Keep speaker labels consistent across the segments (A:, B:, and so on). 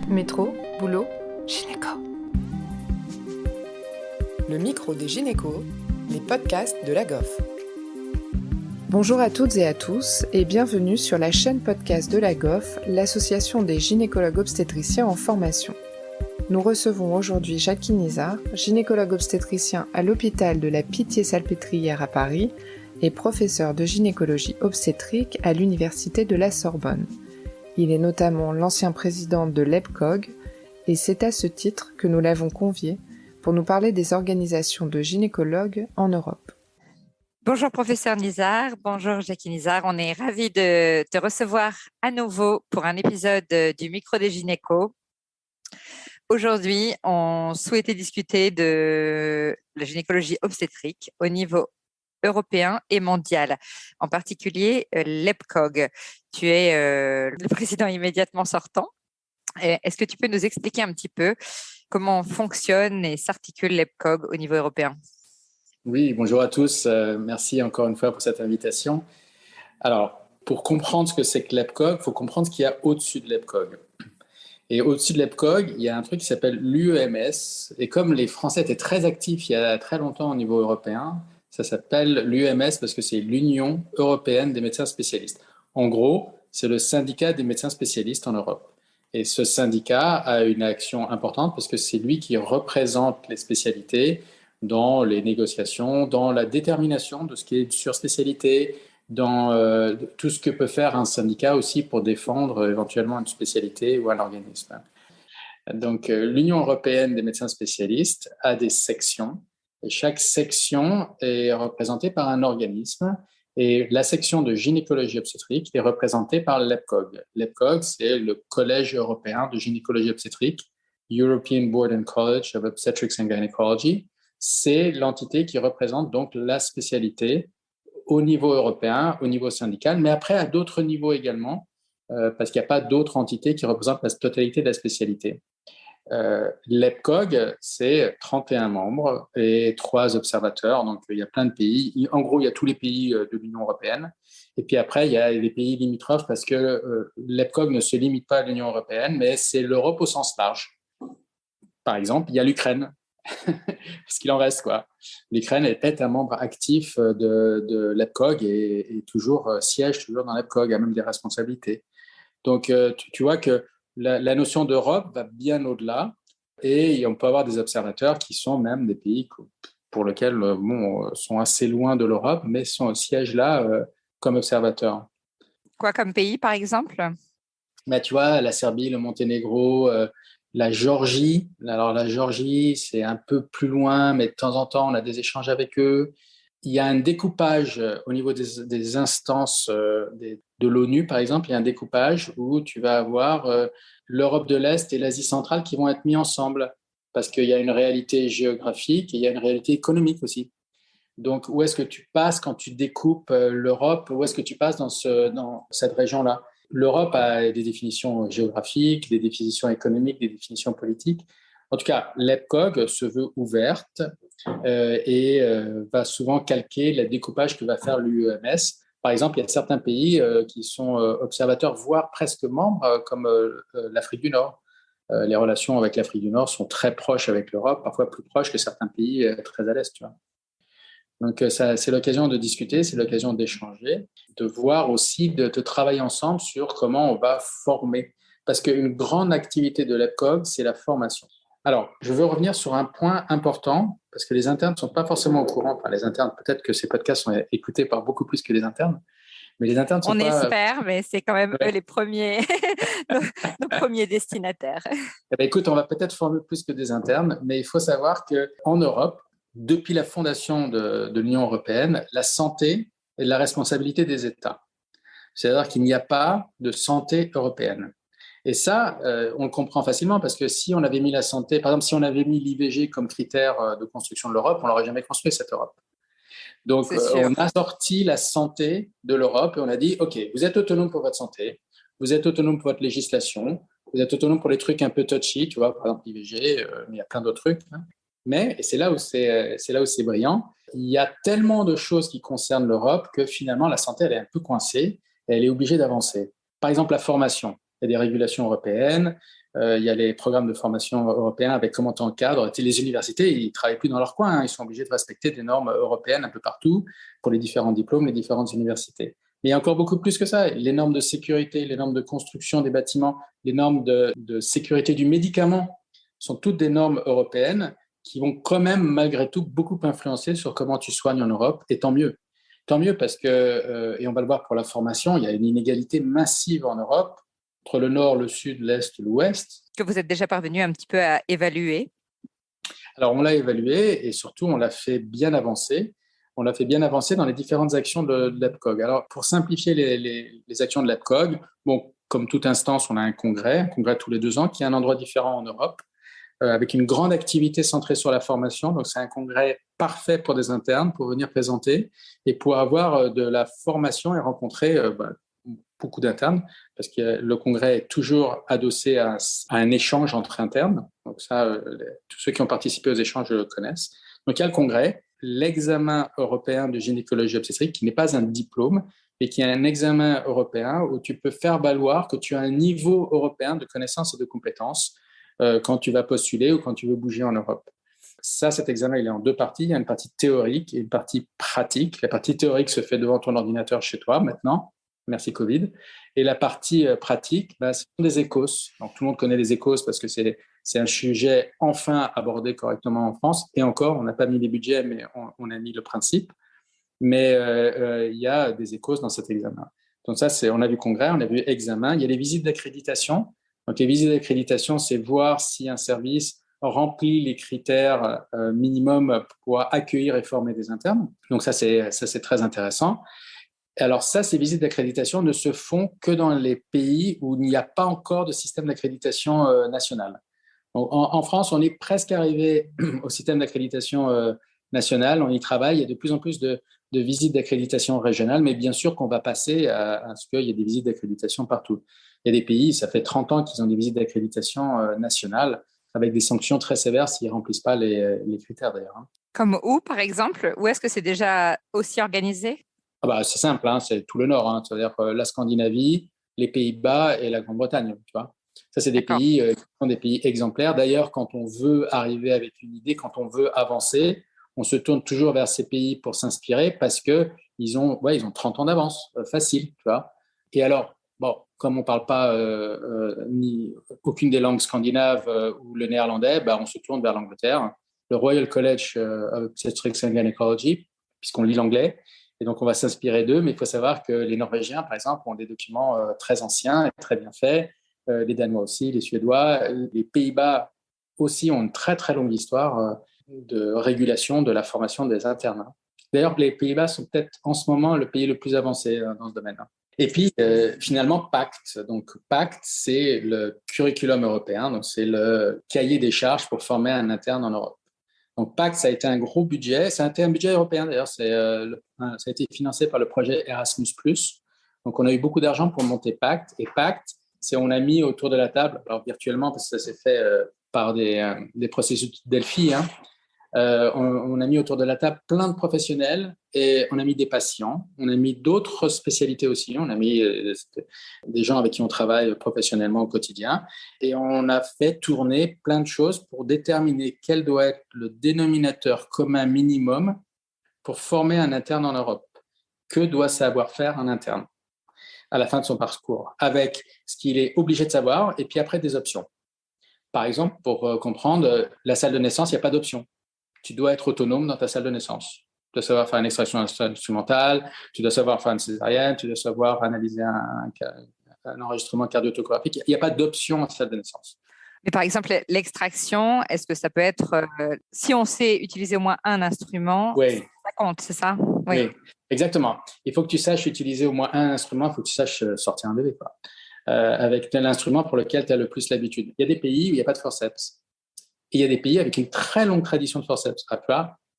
A: Métro, boulot, gynéco. Le micro des gynécos, les podcasts de la GOF. Bonjour à toutes et à tous et bienvenue sur la chaîne podcast de la GOF, l'association des gynécologues obstétriciens en formation. Nous recevons aujourd'hui Jacqueline Izard, gynécologue obstétricien à l'hôpital de la Pitié-Salpêtrière à Paris et professeur de gynécologie obstétrique à l'université de la Sorbonne. Il est notamment l'ancien président de l'EPCOG et c'est à ce titre que nous l'avons convié pour nous parler des organisations de gynécologues en Europe.
B: Bonjour professeur Izard, bonjour Jacqueline Izard, on est ravis de te recevoir à nouveau pour un épisode du micro des gynécos. Aujourd'hui, on souhaitait discuter de la gynécologie obstétrique au niveau européen et mondial, en particulier l'EPCOG. Tu es le président immédiatement sortant. Est-ce que tu peux nous expliquer un petit peu comment fonctionne et s'articule l'EPCOG au niveau européen ?
C: Oui, bonjour à tous. Merci encore une fois pour cette invitation. Alors, pour comprendre ce que c'est que l'EPCOG, il faut comprendre ce qu'il y a au-dessus de l'EPCOG. Et au-dessus de l'EPCOG, il y a un truc qui s'appelle l'UEMS. Et comme les Français étaient très actifs il y a très longtemps au niveau européen, ça s'appelle l'UEMS parce que c'est l'Union européenne des médecins spécialistes. En gros, c'est le syndicat des médecins spécialistes en Europe. Et ce syndicat a une action importante parce que c'est lui qui représente les spécialités dans les négociations, dans la détermination de ce qui est surspécialité, dans tout ce que peut faire un syndicat aussi pour défendre éventuellement une spécialité ou un organisme. Donc, l'Union européenne des médecins spécialistes a des sections et chaque section est représentée par un organisme et la section de gynécologie obstétrique est représentée par l'EPCOG. L'EPCOG, c'est le Collège européen de gynécologie obstétrique, European Board and College of Obstetrics and Gynecology. C'est l'entité qui représente donc la spécialité au niveau européen, au niveau syndical, mais après à d'autres niveaux également, parce qu'il n'y a pas d'autres entités qui représentent la totalité de la spécialité. L'EPCOG, c'est 31 membres et 3 observateurs, donc il y a plein de pays. En gros, il y a tous les pays de l'Union européenne. Et puis après, il y a les pays limitrophes parce que l'EPCOG ne se limite pas à l'Union européenne, mais c'est l'Europe au sens large. Par exemple, il y a l'Ukraine, parce qu'il en reste, quoi. L'Ukraine est un membre actif de l'EPCOG et siège toujours dans l'EPCOG, a même des responsabilités. Donc, tu vois que la notion d'Europe va bien au-delà et on peut avoir des observateurs qui sont même des pays pour lesquels sont assez loin de l'Europe, mais siègent là comme observateurs.
B: Quoi comme pays, par exemple ?
C: Mais tu vois, la Serbie, le Monténégro, la Géorgie. Alors, la Géorgie, c'est un peu plus loin, mais de temps en temps, on a des échanges avec eux. Il y a un découpage au niveau des instances de l'ONU, par exemple. Il y a un découpage où tu vas avoir l'Europe de l'Est et l'Asie centrale qui vont être mis ensemble parce qu'il y a une réalité géographique et il y a une réalité économique aussi. Donc, où est-ce que tu passes quand tu découpes l'Europe? Où est-ce que tu passes dans cette région-là? L'Europe a des définitions géographiques, des définitions économiques, des définitions politiques. En tout cas, l'EPCOG se veut ouverte et va souvent calquer le découpage que va faire l'UEMS. Par exemple, il y a certains pays qui sont observateurs, voire presque membres, comme l'Afrique du Nord. Les relations avec l'Afrique du Nord sont très proches avec l'Europe, parfois plus proches que certains pays très à l'Est, tu vois. Donc, c'est l'occasion de discuter, c'est l'occasion d'échanger, de voir aussi, de travailler ensemble sur comment on va former. Parce qu'une grande activité de l'EPCOG, c'est la formation. Alors, je veux revenir sur un point important, parce que les internes ne sont pas forcément au courant. Enfin, les internes, peut-être que ces podcasts sont écoutés par beaucoup plus que les internes, mais les internes sont
B: On
C: pas...
B: espère, mais c'est quand même eux les premiers, nos premiers destinataires.
C: Eh bien, écoute, on va peut-être former plus que des internes, mais il faut savoir qu'en Europe, depuis la fondation de l'Union européenne, la santé est la responsabilité des États. C'est-à-dire qu'il n'y a pas de santé européenne. Et ça, on le comprend facilement parce que si on avait mis la santé, par exemple, si on avait mis l'IVG comme critère de construction de l'Europe, on n'aurait jamais construit cette Europe. Donc, on a sorti la santé de l'Europe et on a dit, OK, vous êtes autonome pour votre santé, vous êtes autonome pour votre législation, vous êtes autonome pour les trucs un peu touchy, tu vois, par exemple l'IVG, mais il y a plein d'autres trucs. Hein. Mais, et c'est là où c'est brillant, il y a tellement de choses qui concernent l'Europe que finalement, la santé, elle est un peu coincée et elle est obligée d'avancer. Par exemple, la formation. Il y a des régulations européennes, Il y a les programmes de formation européens avec comment tu encadres. Les universités, ils ne travaillent plus dans leur coin. Ils sont obligés de respecter des normes européennes un peu partout pour les différents diplômes, les différentes universités. Mais il y a encore beaucoup plus que ça. Les normes de sécurité, les normes de construction des bâtiments, les normes de sécurité du médicament sont toutes des normes européennes qui vont quand même, malgré tout, beaucoup influencer sur comment tu soignes en Europe. Et tant mieux. Tant mieux parce que, et on va le voir pour la formation, il y a une inégalité massive en Europe entre le nord, le sud, l'est, l'ouest.
B: Que vous êtes déjà parvenu un petit peu à évaluer?
C: Alors, on l'a évalué et surtout, on l'a fait bien avancer. On l'a fait bien avancer dans les différentes actions de l'EPCOG. Alors, pour simplifier les actions de l'EPCOG, bon, comme toute instance, on a un congrès tous les 2 ans, qui est un endroit différent en Europe, avec une grande activité centrée sur la formation. Donc, c'est un congrès parfait pour des internes, pour venir présenter et pour avoir de la formation et rencontrer beaucoup d'internes, parce que le congrès est toujours adossé à un échange entre internes. Donc ça, tous ceux qui ont participé aux échanges le connaissent. Donc il y a le congrès, l'examen européen de gynécologie obstétrique, qui n'est pas un diplôme, mais qui est un examen européen où tu peux faire valoir que tu as un niveau européen de connaissances et de compétences quand tu vas postuler ou quand tu veux bouger en Europe. Ça, cet examen, il est en 2 parties. Il y a une partie théorique et une partie pratique. La partie théorique se fait devant ton ordinateur chez toi maintenant. Merci Covid. Et la partie pratique, ce sont des écos. Donc, tout le monde connaît les écos parce que c'est un sujet enfin abordé correctement en France. Et encore, on n'a pas mis les budgets, mais on a mis le principe. Mais il y a des écos dans cet examen. Donc ça, on a vu congrès, on a vu examen. Il y a les visites d'accréditation. Donc les visites d'accréditation, c'est voir si un service remplit les critères minimums pour accueillir et former des internes. Donc ça, c'est très intéressant. Alors ça, ces visites d'accréditation ne se font que dans les pays où il n'y a pas encore de système d'accréditation national. Donc, en France, on est presque arrivé au système d'accréditation national. On y travaille. Il y a de plus en plus de visites d'accréditation régionales, mais bien sûr qu'on va passer à ce qu'il y ait des visites d'accréditation partout. Il y a des pays, ça fait 30 ans qu'ils ont des visites d'accréditation nationales, avec des sanctions très sévères s'ils ne remplissent pas les critères d'ailleurs.
B: Comme où, par exemple? Où est-ce que c'est déjà aussi organisé?
C: C'est simple, c'est tout le Nord, c'est-à-dire la Scandinavie, les Pays-Bas et la Grande-Bretagne. Tu vois, ça, c'est des pays qui sont des pays exemplaires. D'ailleurs, quand on veut arriver avec une idée, quand on veut avancer, on se tourne toujours vers ces pays pour s'inspirer parce qu'ils ont 30 ans d'avance, facile. Tu vois. Et alors, comme on ne parle pas aucune des langues scandinaves ou le néerlandais, on se tourne vers l'Angleterre, le Royal College of Obstetrics and Gynecology, puisqu'on lit l'anglais. Et donc, on va s'inspirer d'eux, mais il faut savoir que les Norvégiens, par exemple, ont des documents très anciens et très bien faits. Les Danois aussi, les Suédois. Les Pays-Bas aussi ont une très, très longue histoire de régulation de la formation des internes. D'ailleurs, les Pays-Bas sont peut-être en ce moment le pays le plus avancé dans ce domaine. Et puis, finalement, PACT. Donc, PACT, c'est le curriculum européen. Donc, c'est le cahier des charges pour former un interne en Europe. Donc, PACT, ça a été un gros budget. Ça a été un budget européen, d'ailleurs. Ça a été financé par le projet Erasmus+. Donc, on a eu beaucoup d'argent pour monter PACT. Et PACT, on a mis autour de la table, alors virtuellement, parce que ça s'est fait par des processus Delphi, on a mis autour de la table plein de professionnels et on a mis des patients. On a mis d'autres spécialités aussi. On a mis des gens avec qui on travaille professionnellement au quotidien. Et on a fait tourner plein de choses pour déterminer quel doit être le dénominateur commun minimum pour former un interne en Europe. Que doit savoir faire un interne à la fin de son parcours, avec ce qu'il est obligé de savoir et puis après des options. Par exemple, pour comprendre la salle de naissance, il n'y a pas d'option. Tu dois être autonome dans ta salle de naissance. Tu dois savoir faire une extraction instrumentale, tu dois savoir faire une césarienne, tu dois savoir analyser un enregistrement cardio-tocographique. Il n'y a pas d'option en salle de naissance.
B: Mais par exemple, l'extraction, est-ce que ça peut être, si on sait utiliser au moins un instrument,
C: oui.
B: Ça compte, c'est ça?
C: Oui, exactement. Il faut que tu saches utiliser au moins un instrument, il faut que tu saches sortir un bébé, avec tel instrument pour lequel tu as le plus l'habitude. Il y a des pays où il n'y a pas de forceps. Et il y a des pays avec une très longue tradition de forceps.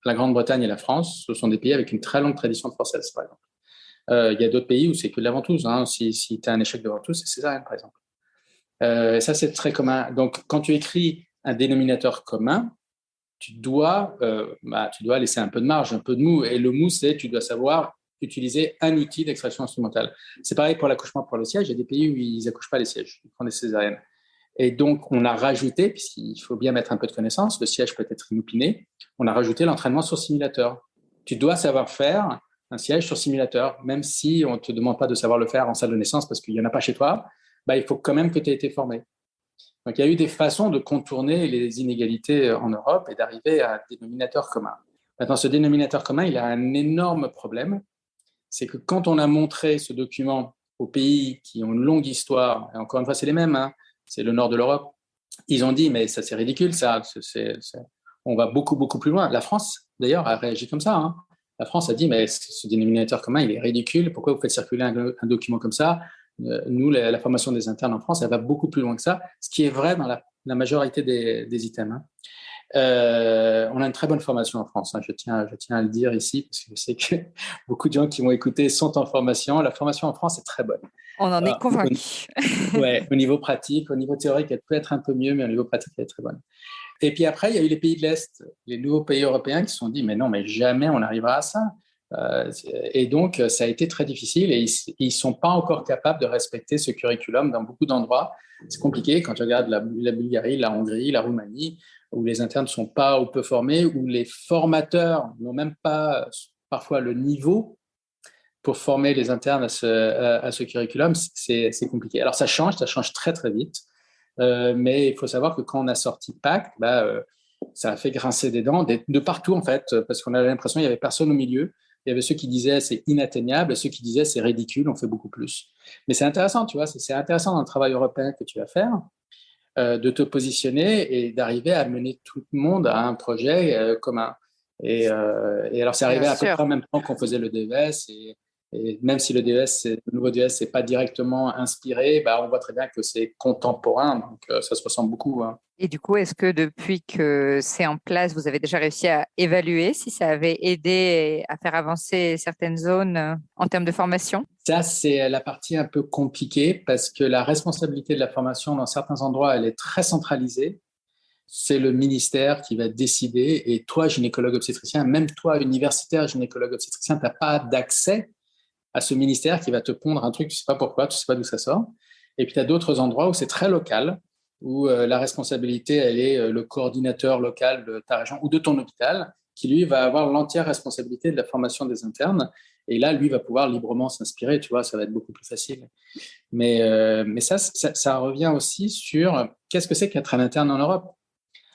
C: La Grande-Bretagne et la France, ce sont des pays avec une très longue tradition de forceps, par exemple. Il y a d'autres pays où c'est que de la ventouse. Si tu as un échec de ventouse, c'est césarienne, par exemple. Ça, c'est très commun. Donc, quand tu écris un dénominateur commun, tu dois laisser un peu de marge, un peu de mou. Et le mou, c'est tu dois savoir utiliser un outil d'extraction instrumentale. C'est pareil pour l'accouchement pour le siège. Il y a des pays où ils n'accouchent pas les sièges. Ils prennent des césariennes. Et donc, on a rajouté, puisqu'il faut bien mettre un peu de connaissance, le siège peut être inopiné, on a rajouté l'entraînement sur simulateur. Tu dois savoir faire un siège sur simulateur, même si on ne te demande pas de savoir le faire en salle de naissance parce qu'il n'y en a pas chez toi, il faut quand même que tu aies été formé. Donc, il y a eu des façons de contourner les inégalités en Europe et d'arriver à un dénominateur commun. Maintenant, ce dénominateur commun, il a un énorme problème. C'est que quand on a montré ce document aux pays qui ont une longue histoire, et encore une fois, c'est les mêmes, c'est le nord de l'Europe, ils ont dit, mais ça c'est ridicule, on va beaucoup, beaucoup plus loin. La France, d'ailleurs, a réagi comme ça. La France a dit, mais ce dénominateur commun, il est ridicule, pourquoi vous faites circuler un document comme ça? Nous, la formation des internes en France, elle va beaucoup plus loin que ça, ce qui est vrai dans la majorité des items. On a une très bonne formation en France, je tiens à le dire ici, parce que je sais que beaucoup de gens qui m'ont écouté sont en formation. La formation en France est très bonne.
B: On en est convaincus.
C: Au niveau pratique, au niveau théorique, elle peut être un peu mieux, mais au niveau pratique, elle est très bonne. Et puis après, il y a eu les pays de l'Est, les nouveaux pays européens qui se sont dit, mais non, mais jamais on n'arrivera à ça. Et donc, ça a été très difficile et ils ne sont pas encore capables de respecter ce curriculum dans beaucoup d'endroits. C'est compliqué quand tu regardes la Bulgarie, la Hongrie, la Roumanie, où les internes ne sont pas ou peu formés, où les formateurs n'ont même pas parfois le niveau pour former les internes à ce curriculum. C'est compliqué. Alors, ça change très, très vite. Mais il faut savoir que quand on a sorti Pacte, ça a fait grincer des dents de partout, en fait, parce qu'on avait l'impression qu'il n'y avait personne au milieu. Il y avait ceux qui disaient c'est inatteignable et ceux qui disaient c'est ridicule, on fait beaucoup plus. Mais c'est intéressant, tu vois, c'est intéressant dans le travail européen que tu vas faire, de te positionner et d'arriver à mener tout le monde à un projet commun. Et alors, c'est arrivé à peu près en même temps qu'on faisait le DES et même si le nouveau DES n'est pas directement inspiré, on voit très bien que c'est contemporain, donc ça se ressemble beaucoup.
B: Et du coup, est-ce que depuis que c'est en place, vous avez déjà réussi à évaluer si ça avait aidé à faire avancer certaines zones en termes de formation?
C: Ça, c'est la partie un peu compliquée parce que la responsabilité de la formation dans certains endroits, elle est très centralisée. C'est le ministère qui va décider et toi, gynécologue obstétricien, même toi, universitaire gynécologue obstétricien, tu n'as pas d'accès à ce ministère qui va te pondre un truc, tu ne sais pas pourquoi, tu ne sais pas d'où ça sort. Et puis, tu as d'autres endroits où c'est très local, où la responsabilité, elle est le coordinateur local de ta région ou de ton hôpital, qui, lui, va avoir l'entière responsabilité de la formation des internes. Et là, lui, va pouvoir librement s'inspirer, tu vois, ça va être beaucoup plus facile. Mais ça revient aussi sur qu'est-ce que c'est qu'être un interne en Europe?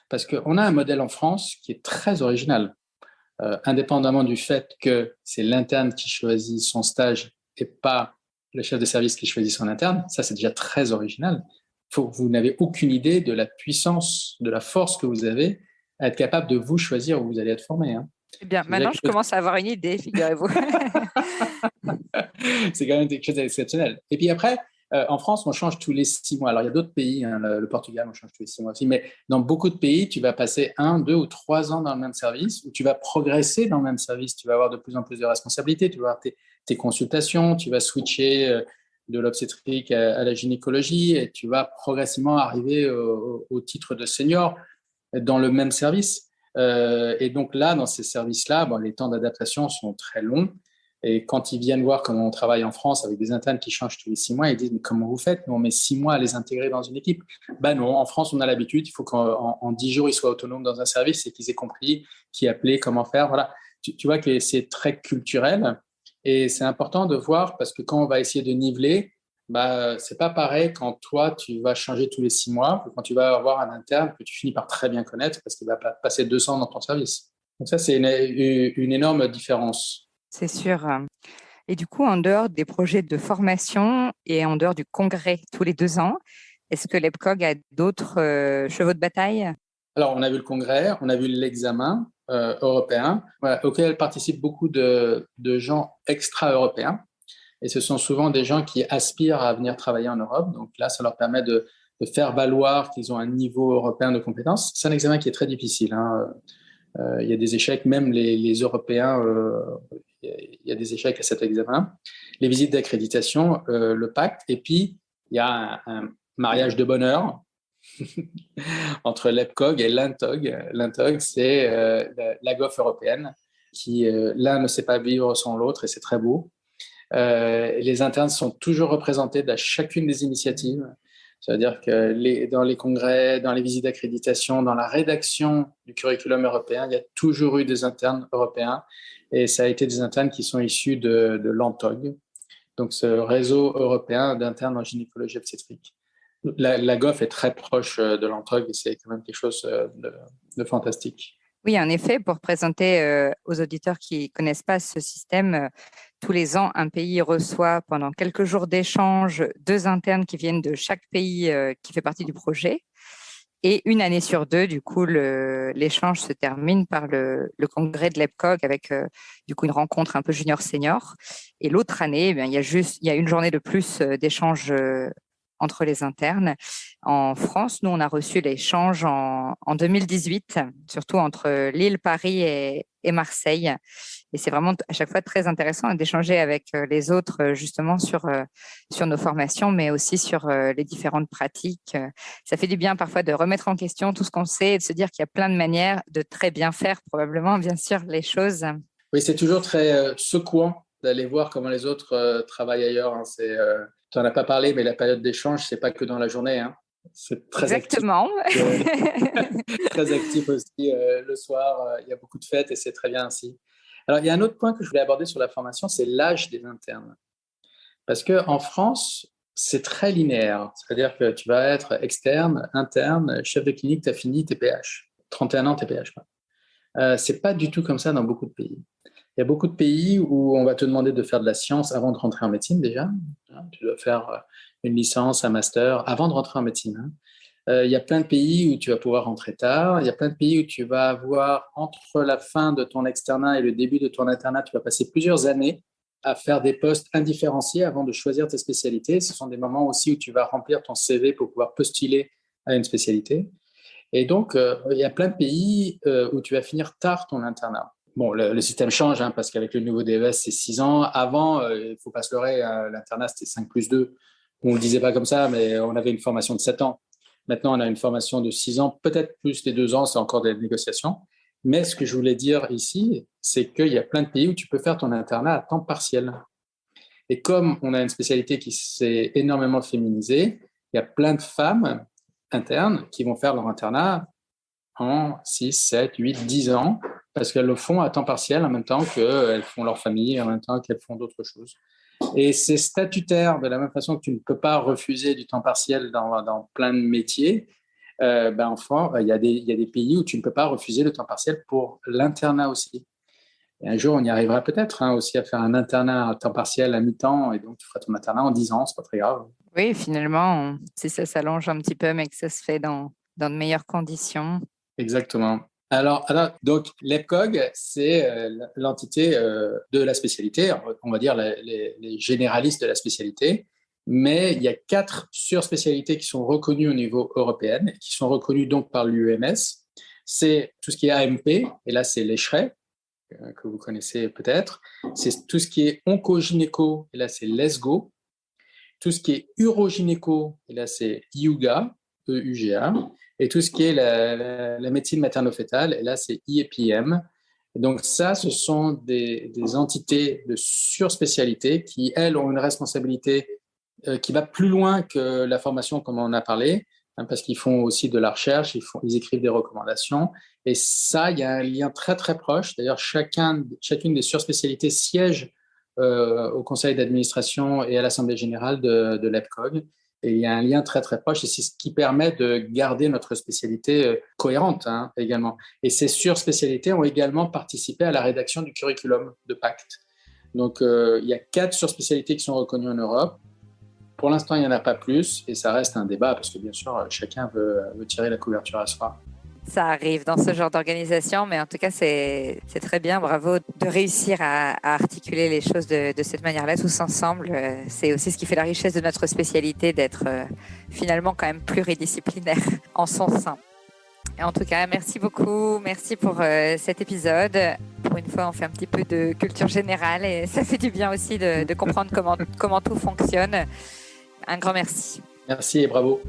C: Parce qu'on a un modèle en France qui est très original. Indépendamment du fait que c'est l'interne qui choisit son stage et pas le chef de service qui choisit son interne, ça c'est déjà très original. Vous n'avez aucune idée de la puissance, de la force que vous avez à être capable de vous choisir où vous allez être formé.
B: Eh bien, maintenant je commence à avoir une idée, figurez-vous.
C: C'est quand même quelque chose d'exceptionnel. Et puis après, en France, on change tous les 6 mois. Alors, il y a d'autres pays, le Portugal, on change tous les 6 mois aussi, mais dans beaucoup de pays, tu vas passer 1, 2 ou 3 ans dans le même service, où tu vas progresser dans le même service, tu vas avoir de plus en plus de responsabilités, tu vas avoir tes consultations, tu vas switcher de l'obstétrique à la gynécologie, et tu vas progressivement arriver au titre de senior dans le même service. Et donc là, dans ces services-là, les temps d'adaptation sont très longs. Et quand ils viennent voir comment on travaille en France avec des internes qui changent tous les 6 mois, ils disent « Mais comment vous faites? Nous, on met 6 mois à les intégrer dans une équipe. » Non, en France, on a l'habitude. Il faut qu'en 10 jours, ils soient autonomes dans un service et qu'ils aient compris qui appeler, comment faire. Voilà. Tu vois que c'est très culturel. Et c'est important de voir parce que quand on va essayer de niveler, c'est pas pareil quand toi, tu vas changer tous les 6 mois que quand tu vas avoir un interne que tu finis par très bien connaître parce qu'il va passer 200 dans ton service. Donc ça, c'est une énorme différence.
B: C'est sûr. Et du coup, en dehors des projets de formation et en dehors du congrès tous les 2 ans, est-ce que l'EPCOG a d'autres chevaux de bataille?
C: Alors, on a vu le congrès, on a vu l'examen européen, auquel participent beaucoup de gens extra-européens. Et ce sont souvent des gens qui aspirent à venir travailler en Europe. Donc là, ça leur permet de faire valoir qu'ils ont un niveau européen de compétences. C'est un examen qui est très difficile. Il y a des échecs, même les Européens, il y a des échecs à cet examen. Les visites d'accréditation, le pacte, et puis il y a un mariage de bonheur entre l'EPCOG et l'INTOG. L'INTOG, c'est la GOF européenne, qui l'un ne sait pas vivre sans l'autre, et c'est très beau. Les internes sont toujours représentés dans chacune des initiatives. C'est-à-dire que dans les congrès, dans les visites d'accréditation, dans la rédaction du curriculum européen, il y a toujours eu des internes européens et ça a été des internes qui sont issus de l'ANTOG, donc ce réseau européen d'internes en gynécologie obstétrique. La GOF est très proche de l'ANTOG et c'est quand même quelque chose de fantastique.
B: Oui, en effet, pour présenter aux auditeurs qui ne connaissent pas ce système, tous les ans, un pays reçoit pendant quelques jours d'échange 2 internes qui viennent de chaque pays qui fait partie du projet. Et une année sur 2, du coup, l'échange se termine par le congrès de l'EPCOG avec du coup une rencontre un peu junior-senior. Et l'autre année, il y a une journée de plus d'échange entre les internes. En France, nous, on a reçu l'échange en 2018, surtout entre Lille, Paris et Marseille. Et c'est vraiment à chaque fois très intéressant d'échanger avec les autres justement sur nos formations, mais aussi sur les différentes pratiques. Ça fait du bien parfois de remettre en question tout ce qu'on sait et de se dire qu'il y a plein de manières de très bien faire probablement, bien sûr, les choses.
C: Oui, c'est toujours très secouant d'aller voir comment les autres travaillent ailleurs. Hein. Tu n'en as pas parlé, mais la période d'échange, ce n'est pas que dans la journée. Hein. C'est très
B: Exactement.
C: Actif. Très actif aussi le soir. Il y a beaucoup de fêtes et c'est très bien ainsi. Alors, il y a un autre point que je voulais aborder sur la formation, c'est l'âge des internes. Parce qu'en France, c'est très linéaire. C'est-à-dire que tu vas être externe, interne, chef de clinique, tu as fini TPH. 31 ans TPH. Ce n'est pas du tout comme ça dans beaucoup de pays. Il y a beaucoup de pays où on va te demander de faire de la science avant de rentrer en médecine déjà. Tu dois faire une licence, un master avant de rentrer en médecine. Il y a plein de pays où tu vas pouvoir rentrer tard. Il y a plein de pays où tu vas avoir, entre la fin de ton externat et le début de ton internat, tu vas passer plusieurs années à faire des postes indifférenciés avant de choisir tes spécialités. Ce sont des moments aussi où tu vas remplir ton CV pour pouvoir postuler à une spécialité. Et donc, il y a plein de pays où tu vas finir tard ton internat. Bon, le système change parce qu'avec le nouveau DES, c'est 6 ans. Avant, il ne faut pas se leurrer, l'internat, c'était 5+2. On ne le disait pas comme ça, mais on avait une formation de 7 ans. Maintenant, on a une formation de 6 ans, peut-être plus les 2 ans, c'est encore des négociations. Mais ce que je voulais dire ici, c'est qu'il y a plein de pays où tu peux faire ton internat à temps partiel. Et comme on a une spécialité qui s'est énormément féminisée, il y a plein de femmes internes qui vont faire leur internat en 6, 7, 8, 10 ans, parce qu'elles le font à temps partiel en même temps qu'elles font leur famille, en même temps qu'elles font d'autres choses. Et c'est statutaire, de la même façon que tu ne peux pas refuser du temps partiel dans plein de métiers. Enfin, il y a des pays où tu ne peux pas refuser le temps partiel pour l'internat aussi. Et un jour, on y arrivera peut-être aussi à faire un internat à temps partiel à mi-temps, et donc tu feras ton internat en 10 ans, c'est pas très grave.
B: Oui, finalement, si ça s'allonge un petit peu, mais que ça se fait dans de meilleures conditions.
C: Exactement. Alors, donc, l'EPCOG, c'est l'entité de la spécialité, on va dire les généralistes de la spécialité, mais il y a 4 surspécialités qui sont reconnues au niveau européen, qui sont reconnues donc par l'UMS. C'est tout ce qui est AMP, et là, c'est l'ESHRE, que vous connaissez peut-être. C'est tout ce qui est oncogynéco, et là, c'est l'ESGO. Tout ce qui est urogynéco, et là, c'est IUGA, EUGA. Et tout ce qui est la médecine materno-fétale, et là, c'est IEPM. Et donc ça, ce sont des entités de surspécialité qui, elles, ont une responsabilité qui va plus loin que la formation, comme on en a parlé, parce qu'ils font aussi de la recherche, ils écrivent des recommandations. Et ça, il y a un lien très, très proche. D'ailleurs, chacune des surspécialités siège au conseil d'administration et à l'assemblée générale de l'EPCOG. Et il y a un lien très, très proche et c'est ce qui permet de garder notre spécialité cohérente également. Et ces surspécialités ont également participé à la rédaction du curriculum de PACT. Donc, il y a 4 surspécialités qui sont reconnues en Europe. Pour l'instant, il n'y en a pas plus et ça reste un débat parce que bien sûr, chacun veut tirer la couverture à soi.
B: Ça arrive dans ce genre d'organisation, mais en tout cas, c'est très bien. Bravo de réussir à articuler les choses de cette manière-là, tous ensemble. C'est aussi ce qui fait la richesse de notre spécialité, d'être finalement quand même pluridisciplinaire en son sein. Et en tout cas, merci beaucoup. Merci pour cet épisode. Pour une fois, on fait un petit peu de culture générale et ça fait du bien aussi de comprendre comment tout fonctionne. Un grand merci.
C: Merci et bravo.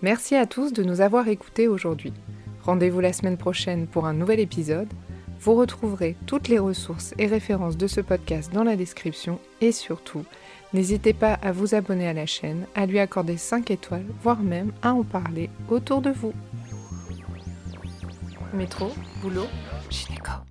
A: Merci à tous de nous avoir écoutés aujourd'hui. Rendez-vous la semaine prochaine pour un nouvel épisode. Vous retrouverez toutes les ressources et références de ce podcast dans la description et surtout, N'hésitez pas à vous abonner à la chaîne, à lui accorder 5 étoiles, voire même à en parler autour de vous. Métro, boulot, gynéco.